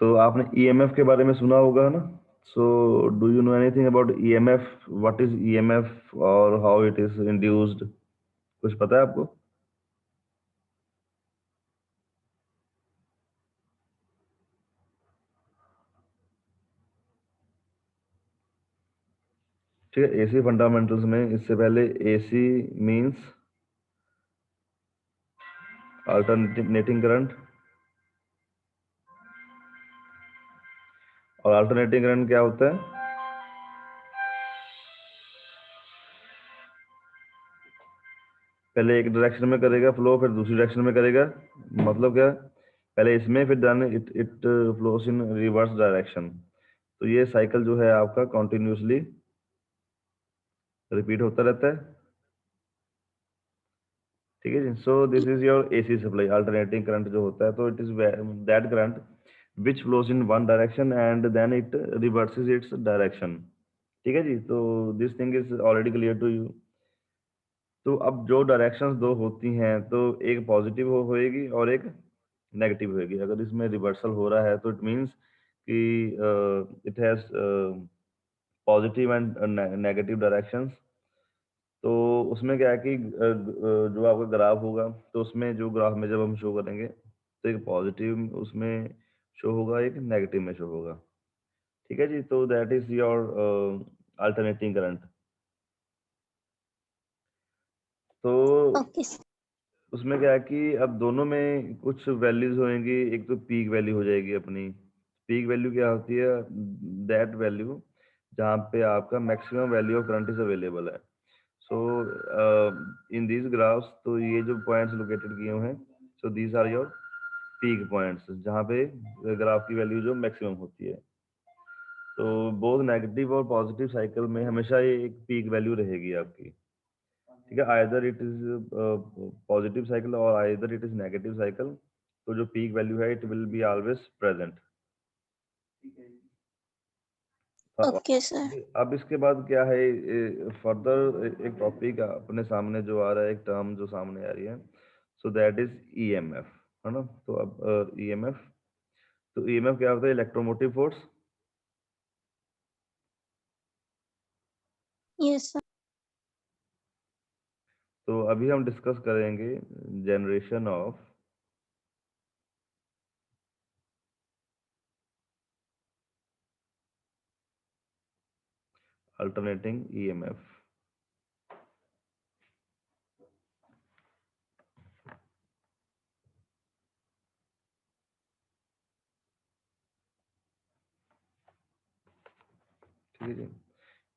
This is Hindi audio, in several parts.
तो आपने ईएमएफ के बारे में सुना होगा ना। So do you know anything about EMF, what is EMF और हाउ इट इज इंड्यूस्ड, कुछ पता है आपको? ठीक है, एसी फंडामेंटल्स में इससे पहले एसी मींस अल्टरनेटिंग करंट, और अल्टरनेटिंग करंट क्या होता है? पहले एक डायरेक्शन में करेगा फ्लो, फिर दूसरी डायरेक्शन में करेगा। मतलब क्या? पहले इसमें, फिर then it it flows in reverse direction. तो ये साइकिल जो है आपका कॉन्टिन्यूसली रिपीट होता रहता है। ठीक है जी। So this is your AC supply, alternating current जो होता है, तो it is that current which flows in one direction and then it reverses its direction. ठीक है जी। तो this thing is already clear to you. तो अब जो डायरेक्शंस दो होती हैं, तो एक पॉजिटिव होएगी और एक नेगेटिव होएगी। अगर इसमें रिवर्सल हो रहा है तो इट मींस कि it has positive and negative directions. तो उसमें क्या है कि जो आपका ग्राफ होगा, तो उसमें जो ग्राफ में जब हम शो करेंगे, तो एक पॉजिटिव उसमें शो होगा, एक नेगेटिव में शो होगा। ठीक है जी। तो that is your alternating current. तो ओके उसमें क्या है कि अब दोनों में कुछ वैल्यूज होंगी। एक तो पीक वैल्यू हो जाएगी अपनी। पीक वैल्यू क्या होती है? दैट वैल्यू जहाँ पे आपका maximum value of current is available है। सो इन दीज ग्राफ्स, तो ये जो पॉइंट्स लोकेटेड किए हुए हैं, so these are your peak points, जहाँ पे ग्राफ की वैल्यू जो मैक्सिमम होती है। तो बोथ नेगेटिव और पॉजिटिव साइकिल में हमेशा ये एक पीक वैल्यू रहेगी आपकी। ठीक है, either it is positive cycle और either it is negative cycle, तो जो पीक वैल्यू है it will be always present. Okay sir. अब इसके बाद क्या है, फर्दर एक टॉपिक अपने सामने जो आ रहा है, एक टर्म जो सामने आ रही है, सो दैट इज ईएमएफ, है ना। तो अब ईएमएफ, तो ईएमएफ क्या होता है? Electromotive force. Yes sir. तो अभी हम डिस्कस करेंगे जनरेशन ऑफ अल्टरनेटिंग ईएमएफ। ठीक है जी।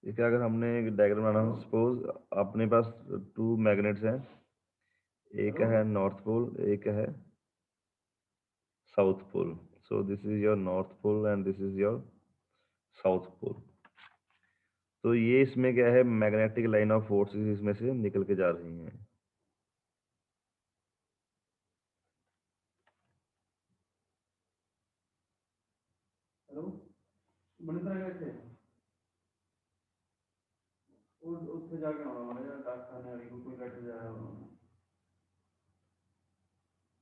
देखिए, अगर हमने एक डायग्राम बनाना, सपोज अपने पास टू मैग्नेट्स हैं, एक है नॉर्थ पोल, एक है south pole. So this is your north pole and this is your south pole. तो ये इसमें क्या है, मैग्नेटिक लाइन ऑफ फोर्सेस इसमें से निकल के जा रही हैं।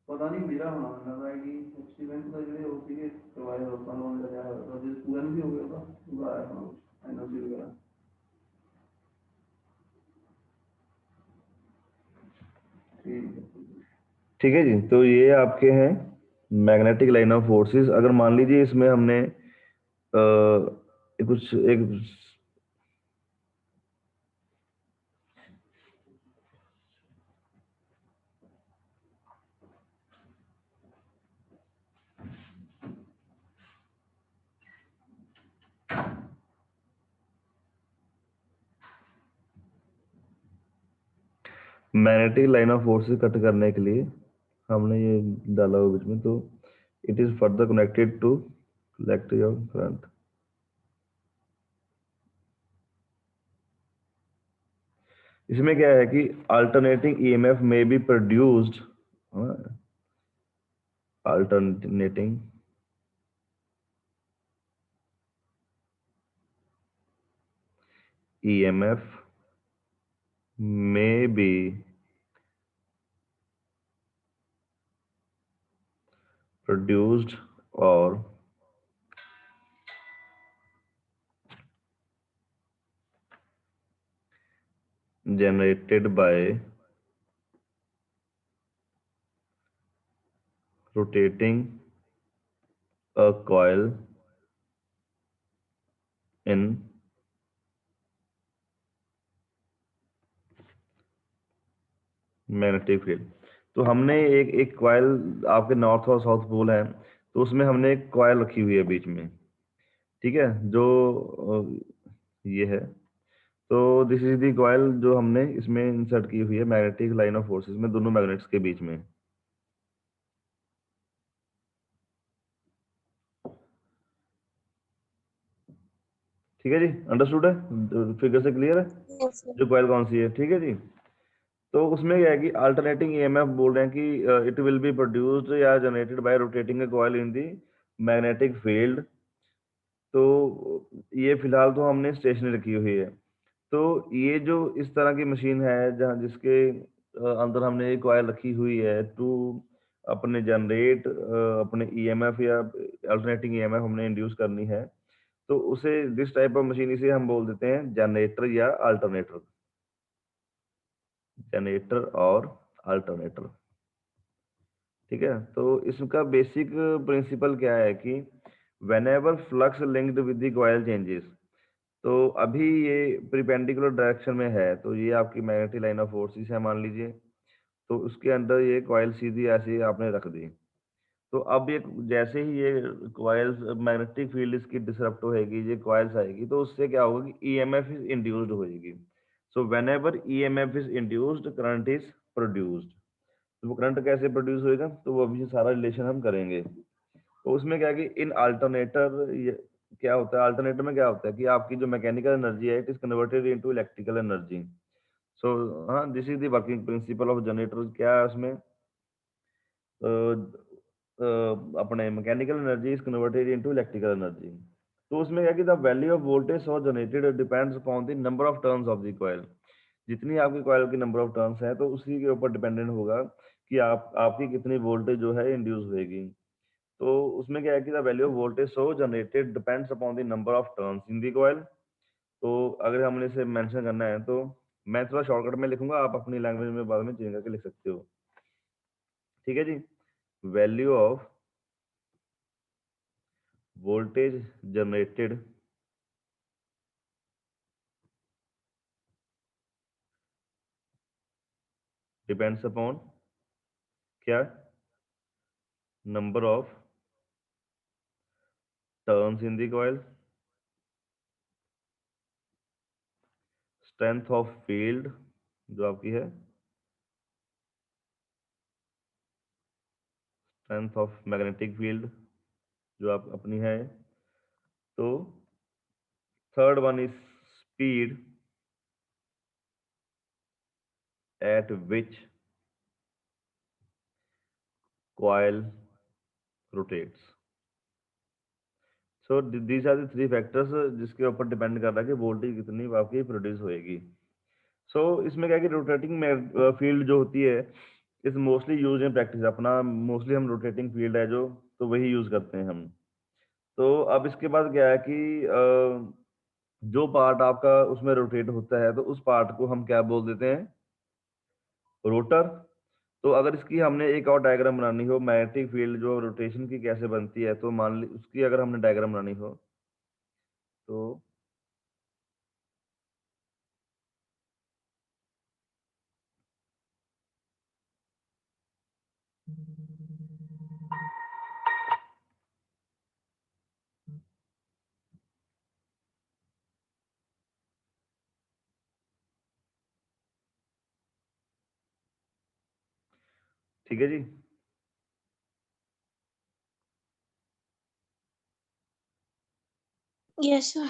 पता नहीं मेरा होना लग रहा है कि एक्सपीरियंस का जो होती है करवाए होता है लोन लगाया होता है, स्टूडेंट भी हो गया था पूरा आया था एनर्जी वगैरह। ठीक है जी। तो ये आपके हैं मैग्नेटिक लाइन ऑफ फोर्सेस। अगर मान लीजिए इसमें हमने कुछ एक magnetic line of forces cut करने के लिए हमने ये डाला हुआ बीच में, तो it is further connected to collect your current. इसमें क्या है कि alternating EMF may be produced, alternating EMF may be produced or generated by rotating a coil in magnetic field. तो हमने एक एक कॉइल, आपके नॉर्थ और साउथ पोल है, तो उसमें हमने एक कॉइल रखी हुई है बीच में, ठीक है, जो ये है। तो दिस इज द कॉइल जो हमने इसमें इंसर्ट की हुई है मैग्नेटिक लाइन ऑफ फोर्सेस में, दोनों मैग्नेट्स के बीच में। ठीक है जी, अंडरस्टूड है, फिगर से क्लियर है Yes, sir. जो कॉइल कौन सी है। ठीक है जी, तो उसमें क्या है कि अल्टरनेटिंग ईएमएफ बोल रहे हैं कि इट विल बी प्रोड्यूस्ड या generated by rotating a coil in the magnetic field. तो ये फिलहाल तो हमने स्टेशनरी रखी हुई है। तो ये जो इस तरह की मशीन है जहाँ जिसके अंदर हमने एक कॉइल रखी हुई है टू अपने जनरेट अपने ईएमएफ या अल्टरनेटिंग ईएमएफ हमने इंड्यूस करनी है, तो उसे दिस टाइप ऑफ मशीन इसे हम बोल देते हैं जनरेटर या अल्टरनेटर। जनरेटर और अल्टरनेटर, ठीक है। तो इसका बेसिक प्रिंसिपल क्या है कि whenever flux linked with the coil changes, तो अभी ये प्रिपेंडिकुलर डायरेक्शन में है, तो ये आपकी मैग्नेटिक लाइन ऑफ फोर्सेस है मान लीजिए। तो उसके अंदर ये कॉइल सीधी ऐसे आपने रख दी। तो अब ये जैसे ही ये कॉइल्स मैग्नेटिक फील्ड इसकी डिसरप्ट होएगी, ये कॉइल्स आएगी, तो उससे क्या होगा कि ईएमएफ इज इंड्यूस्ड होएगी। So whenever EMF is induced current is produced. तो वो करंट कैसे प्रोड्यूस होएगा, तो वो अभी सारा रिलेशन हम करेंगे। तो उसमें क्या है कि इन अल्टरनेटर क्या होता है, अल्टरनेटर में क्या होता है कि आपकी जो मैकेनिकल एनर्जी है it is converted into electrical energy. So हाँ, this is the working principle of generator. क्या है उसमें, अपने mechanical energy is converted into electrical energy. तो उसमें क्या है कि द वैल्यू ऑफ वोल्टेज और generated depends upon the number of turns of the coil. जितनी आपकी कॉइल की नंबर ऑफ टर्न्स है, तो उसी के ऊपर डिपेंडेंट होगा कि आपकी कितनी वोल्टेज जो है इंड्यूस होएगी। तो उसमें क्या है कि the value of voltage so generated depends upon the number of turns in the coil. तो अगर हमने इसे मेंशन करना है तो मैं थोड़ा शॉर्टकट में लिखूंगा, आप अपनी लैंग्वेज में बाद में चेंज करके लिख सकते हो। ठीक है जी, value of voltage generated depends upon क्या, number of turns in the coil, strength of field जो आपकी है, स्ट्रेंथ ऑफ मैग्नेटिक फील्ड जो आप अपनी है। तो third one is speed at which coil rotates. So these are the three factors जिसके ऊपर डिपेंड कर रहा है कि वोल्टेज कितनी आपकी प्रोड्यूस होएगी। सो इसमें क्या है कि रोटेटिंग फील्ड जो होती है इस मोस्टली यूज इन प्रैक्टिस, अपना मोस्टली हम रोटेटिंग फील्ड है जो, तो वही यूज करते हैं हम। तो अब इसके बाद क्या है कि जो पार्ट आपका उसमें रोटेट होता है, तो उस पार्ट को हम क्या बोल देते हैं, रोटर। तो अगर इसकी हमने एक और डायग्राम बनानी हो, मैग्नेटिक फील्ड जो रोटेशन की कैसे बनती है, तो मान ली उसकी अगर हमने डायग्राम बनानी हो तो ठीक है जी। Yes, sir.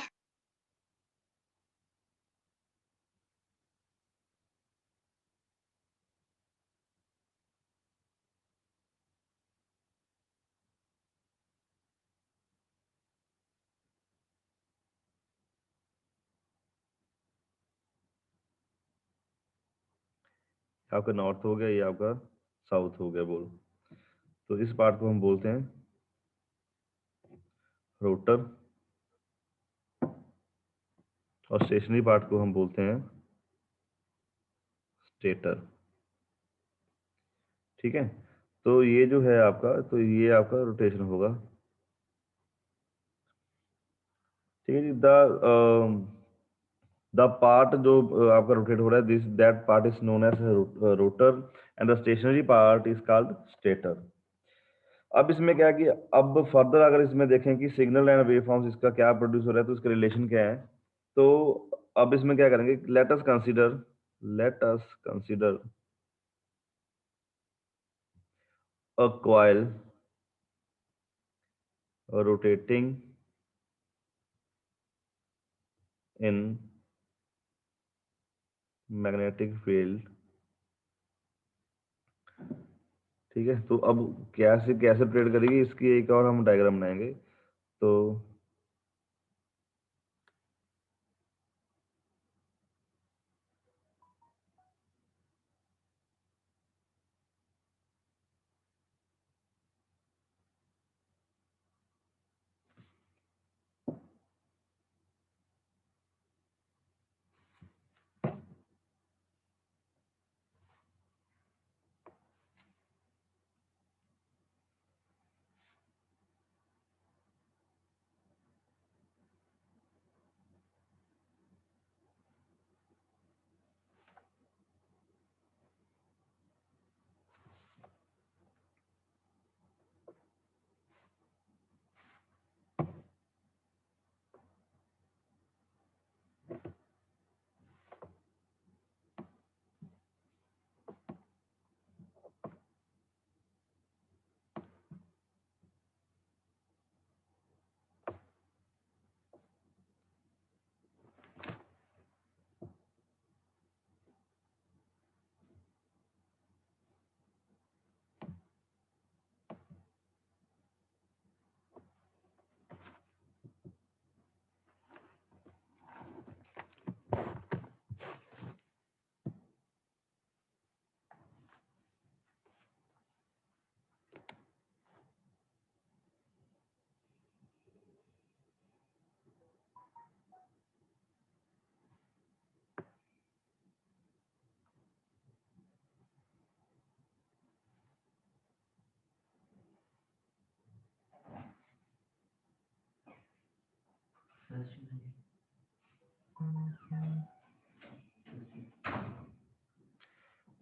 आपका नॉर्थ हो गया, ये आपका साउथ हो गया बोल। तो इस पार्ट को हम बोलते हैं रोटर, और स्टेशनरी पार्ट को हम बोलते हैं स्टेटर। ठीक है, तो ये जो है आपका, तो ये आपका रोटेशन होगा। ठीक है जी। द पार्ट जो आपका रोटेट हो रहा है, this that part is known as rotor and the stationary part is called stator. अब इसमें क्या है कि अब फर्दर अगर इसमें देखें कि सिग्नल एंड वेव फॉर्म्स इसका क्या प्रोड्यूस हो रहा है, तो इसका रिलेशन क्या है। तो अब इसमें क्या करेंगे, late us consider a coil rotating in magnetic field. ठीक है, तो अब कैसे कैसे रोटेट करेगी, इसकी एक और हम डायग्राम बनाएंगे। तो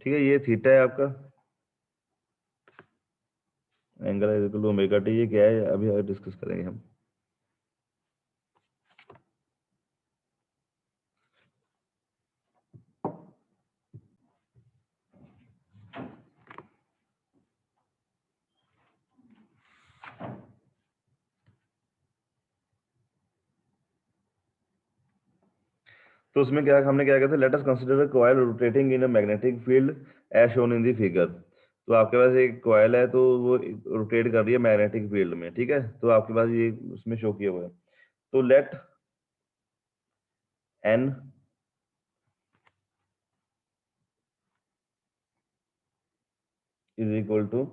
ठीक है, ये थीटा है आपका, एंगल है इक्वल टू ओमेगा टी। ये क्या है अभी डिस्कस करेंगे हम। तो उसमें क्या हमने क्या किया था, let us consider a coil rotating in a magnetic field as shown in the figure. तो आपके पास एक कॉइल है, तो वो रोटेट कर रही है मैग्नेटिक फील्ड में। ठीक है, तो आपके पास ये उसमें शो किया हुआ है। तो let N is equal to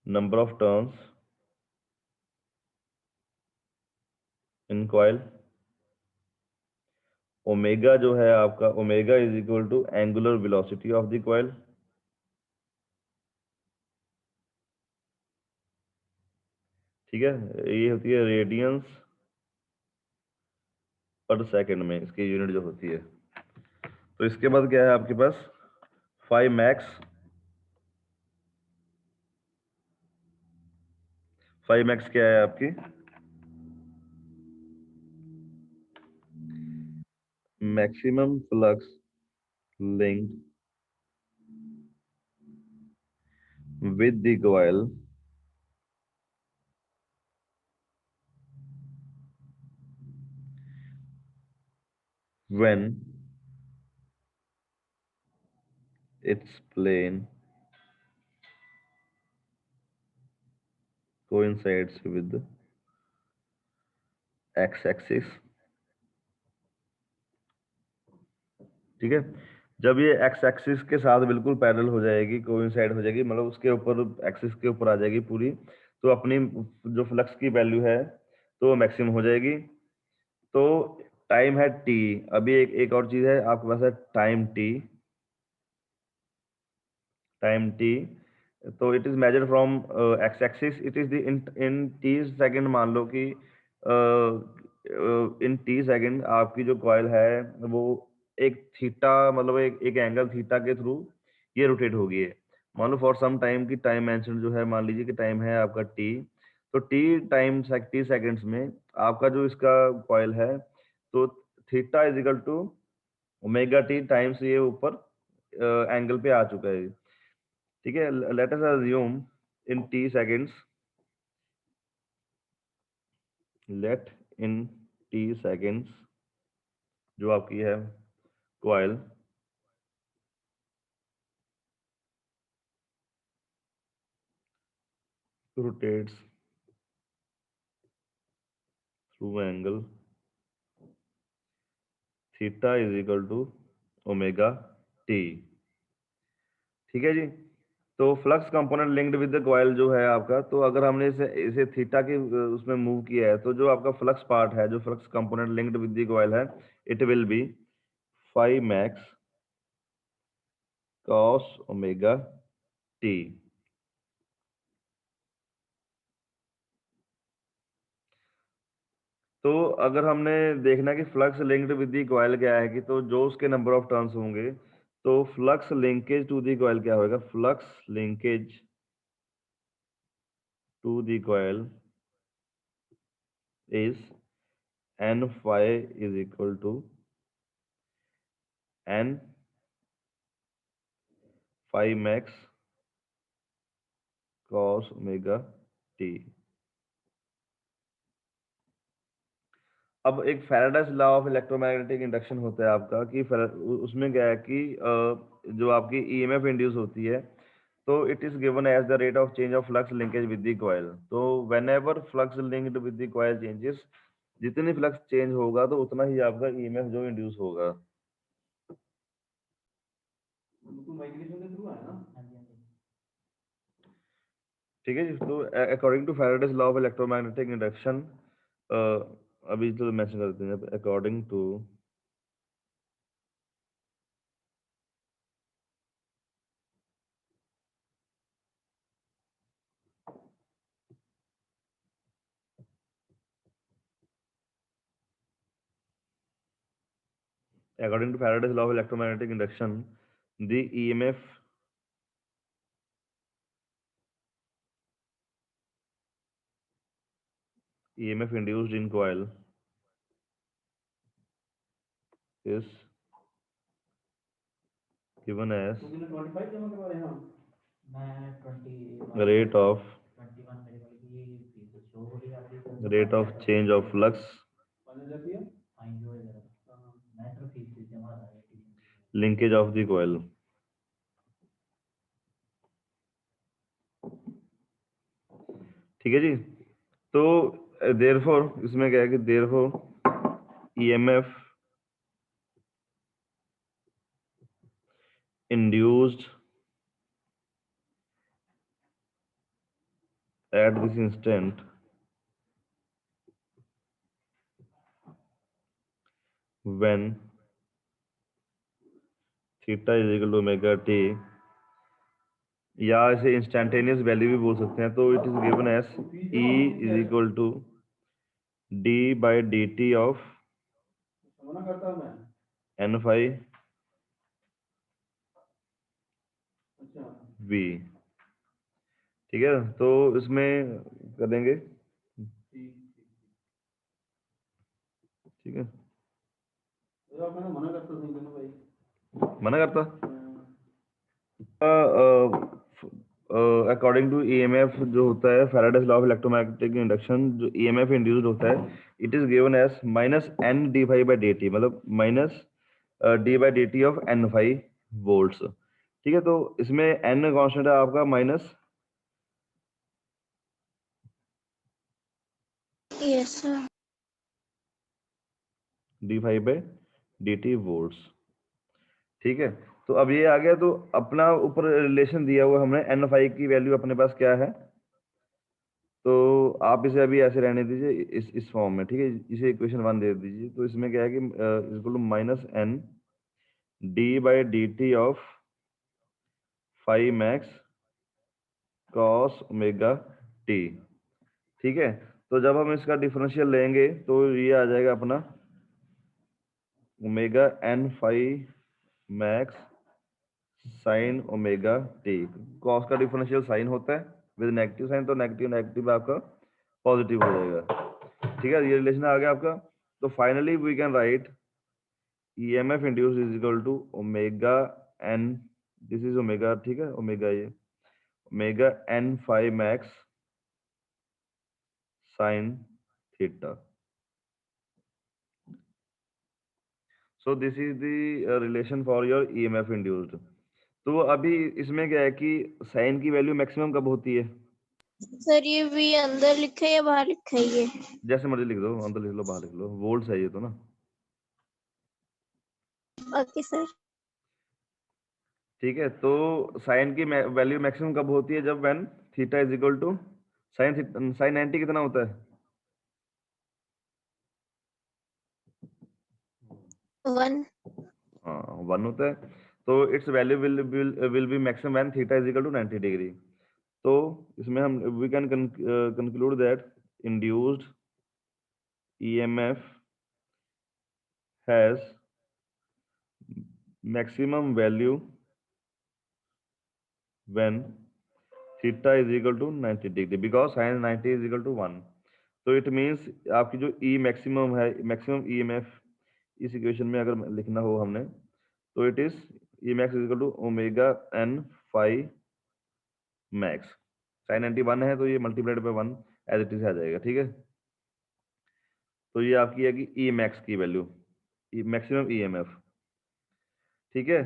number of turns in coil. Omega जो है आपका, omega is equal to angular velocity of the coil. ठीक है, ये होती है रेडियंस पर सेकंड में, इसकी यूनिट जो होती है। तो इसके बाद क्या है आपके पास, फाइव मैक्स। फाइव मैक्स क्या है आपकी, maximum flux linked with the coil when its plane coincides with the x-axis। ठीक है, जब ये एक्स एक्सिस के साथ बिल्कुल पैरेलल हो जाएगी, कोइंसाइड हो जाएगी, मतलब उसके ऊपर एक्सिस के ऊपर आ जाएगी पूरी, तो अपनी जो फ्लक्स की वैल्यू है तो मैक्सिमम हो जाएगी। तो टाइम है टी। अभी एक और चीज है आपके पास है टाइम टी। टाइम टी, तो it is measured from x axis, it is the in T second. मान लो कि इन टी सेकंड आपकी जो कॉइल है वो एक थीटा, मतलब एक एंगल थीटा के थ्रू ये रोटेट होगी है। मान लो फॉर सम टाइम की टाइम मेंशन जो है, मान लीजिए कि टाइम है आपका टी, तो टी टाइम टी सेकंड्स में आपका जो इसका कॉइल है, तो theta is equal to omega T times ये ऊपर एंगल पे आ चुका है। ठीक है, let us assume in T seconds, let in T seconds जो आपकी है coil rotates through angle theta is equal to omega T. ठीक है जी। तो flux component linked with the coil जो है आपका, तो अगर हमने इसे इसे थीटा के उसमें मूव किया है, तो जो आपका फ्लक्स पार्ट है, जो flux component linked with the coil है, it will be phi max cos omega t. तो अगर हमने देखना कि flux linked with the coil क्या है, कि तो जो उसके नंबर ऑफ टर्न्स होंगे, तो flux linkage to the coil क्या होगा, flux linkage to the coil is n phi is equal to n phi max cos omega T. अब एक Faraday's law of electromagnetic induction होता है आपका, कि उसमें क्या है कि जो आपकी ईएमएफ इंड्यूस होती है, तो it is given as the rate of change of flux linkage with the coil. तो whenever flux linked with the coil changes, जितनी फ्लक्स चेंज होगा तो उतना ही आपका ईएमएफ जो इंड्यूस होगा। ठीक है जी। तो according to Faraday's law of electromagnetic induction, अभी तो मेंशन कर देते हैं, according to Faraday's law of electromagnetic induction, the EMF induced in coil is given as rate of change of flux linkage of the coil। ठीक है जी। तो देयरफॉर इसमें क्या है कि therefore EMF induced at this instant when theta is equal to omega t, या इसे इंस्टेंटेनियस वैल्यू भी बोल सकते हैं, तो it is given as E is equal to d by D T of n phi v। ठीक है, तो इसमें कर देंगे। ठीक है, मना करता। अकॉर्डिंग टू ईएमएफ जो होता है, Faraday's law of electromagnetic induction, जो ईएमएफ इंड्यूस्ड होता है, it is given as minus N d phi by D t, मतलब minus d by D T of N phi volts. ठीक है, तो इसमें एन कांस्टेंट है आपका minus Yes, sir. D phi by D t volts. ठीक है, तो अब ये आ गया, तो अपना ऊपर रिलेशन दिया हुआ हमने, एन फाई की वैल्यू अपने पास क्या है, तो आप इसे अभी ऐसे रहने दीजिए इस फॉर्म में, ठीक है। इसे इक्वेशन 1 दे दीजिए। तो इसमें क्या है कि equal to minus N D by D T of phi max cos omega T, ठीक है। तो जब हम इसका डिफरेंशियल लेंगे तो ये आ जाएगा अपना omega N phi max sine omega T. Cos का डिफरेंशियल साइन होता है विद नेगेटिव साइन, तो नेगेटिव नेगेटिव आपका पॉजिटिव हो जाएगा, ठीक है। ये रिलेशन आ गया आपका। तो finally we can write EMF induce is equal to omega N, this is omega, ठीक है, ओमेगा ये omega N phi max sine theta. So this is the relation for your EMF induced. तो अभी इसमें क्या है कि साइन की वैल्यू मैक्सिमम कब होती है? सर ये भी अंदर लिखा है या बाहर लिखा है ये? जैसे मर्जी लिख दो, अंदर लिख लो बाहर लिख लो, वोल्ट्स है ये तो ना। Okay sir. ठीक है, तो साइन की वैल्यू मैक्सिमम कब होती है? जब when theta is equal to sine 90 कितना होता है? 1। हाँ 1 होता है। तो its value will be maximum when theta is equal to 90 degree. तो इसमें हम we can conclude that induced EMF has maximum value when theta is equal to 90 degree because sin 90 is equal to 1। तो इट मीन्स आपकी जो E मैक्सिमम है, मैक्सिमम EMF इस इक्वेशन में अगर लिखना हो हमने, तो it is E max is equal to omega N phi max. Sine 91 है तो ये multiplied by 1 as it is आ जाएगा, ठीक है। तो ये आपकी है कि E मैक्स की वैल्यू, मैक्सिमम EMF, ठीक है।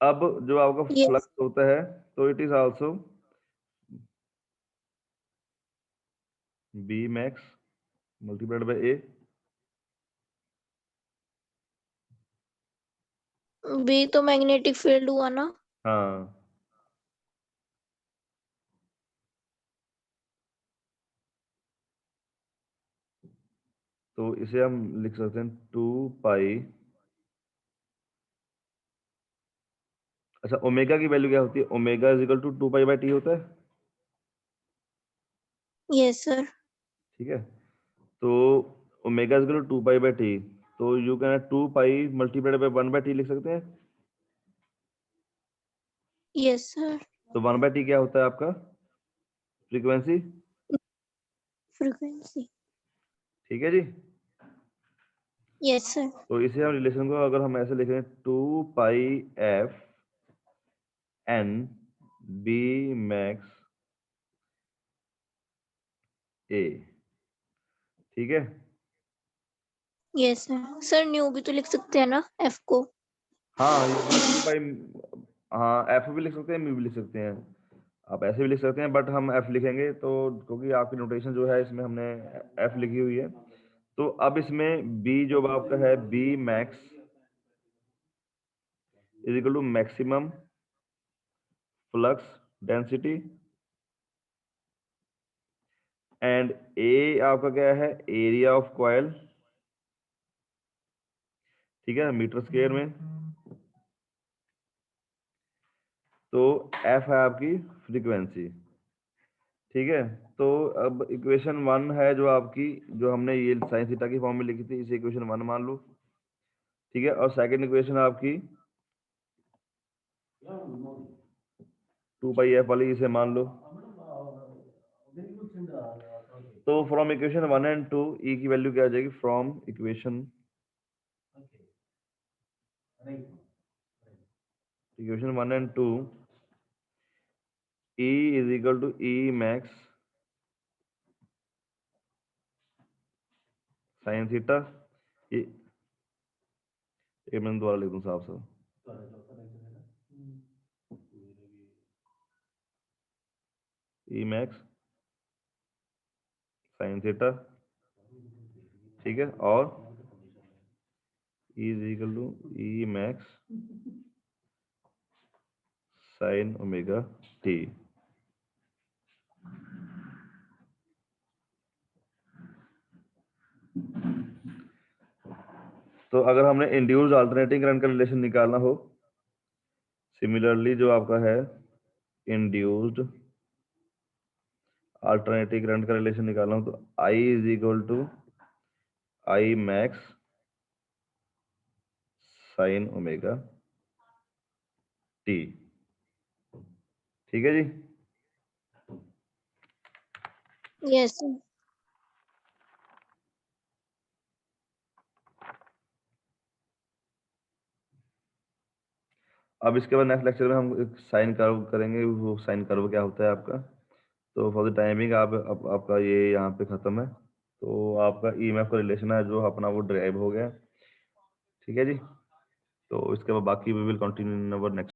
अब जो आपका यस। फ्लक्स होता है तो it is also B max multiplied by A। B तो मैग्नेटिक फील्ड हुआ ना? हाँ, तो इसे हम लिख सकते हैं 2 पाई। अच्छा, ओमेगा की वैल्यू क्या होती है? Omega is equal to 2 pi by T होता है, यस सर। ठीक है। तो omega is equal to 2 pi by T, तो you can 2 pi multiplied by 1/T लिख सकते हैं। Yes sir. तो 1/T क्या होता है आपका? Frequency, frequency. ठीक है जी। Yes sir. तो इसे हम रिलेशन को अगर हम ऐसे लिखें 2 पाई F N B max A, ठीक है। Yes sir. सर न्यू भी तो लिख सकते हैं ना एफ को? हाँ ये 2 पाई, हाँ एफ भी लिख सकते हैं, म्यू भी लिख सकते हैं, आप ऐसे भी लिख सकते हैं, बट हम एफ लिखेंगे तो क्योंकि आपकी नोटेशन जो है इसमें हमने एफ लिखी हुई है। तो अब इसमें बी जो आपका है B max is equal to maximum flux density and A आपका क्या है? एरिया ऑफ कॉइल, ठीक है, मीटर स्क्वायर में। तो एफ है आपकी फ्रीक्वेंसी, ठीक है। तो अब इक्वेशन 1 है जो आपकी, जो हमने ये साइन थीटा की फॉर्म में लिखी थी, इसे इक्वेशन 1 मान लो, ठीक है। और सेकंड इक्वेशन आपकी 2 पाई F वाली, इसे मान लो। तो फ्रॉम इक्वेशन 1 एंड 2 E की वैल्यू क्या आ जाएगी? From equation 1 and 2 E is equal to E max sine theta. ये मैं दोबारा लिख दूं साफ साफ, E मैक्स साइन थीटा, ठीक है। और E is equal to E max sine omega T। तो अगर हमने इंड्यूस्ड अल्टरनेटिंग करंट का रिलेशन निकालना हो, सिमिलरली जो आपका है इंड्यूस्ड अल्टरनेटिंग करंट का रिलेशन निकालना हो, तो I is equal to I max sine omega T. ठीक है जी। Yes sir. अब इसके बाद नेक्स्ट लेक्चर में हम एक साइन कर्व करेंगे, वो साइन कर्व क्या होता है आपका। तो फॉर द टाइमिंग आपका ये यहाँ पे खत्म है। तो आपका ईएमएफ का रिलेशन है जो अपना वो ड्राइव हो गया। ठीक है जी। तो इसके बाद बाकी we will continue in our next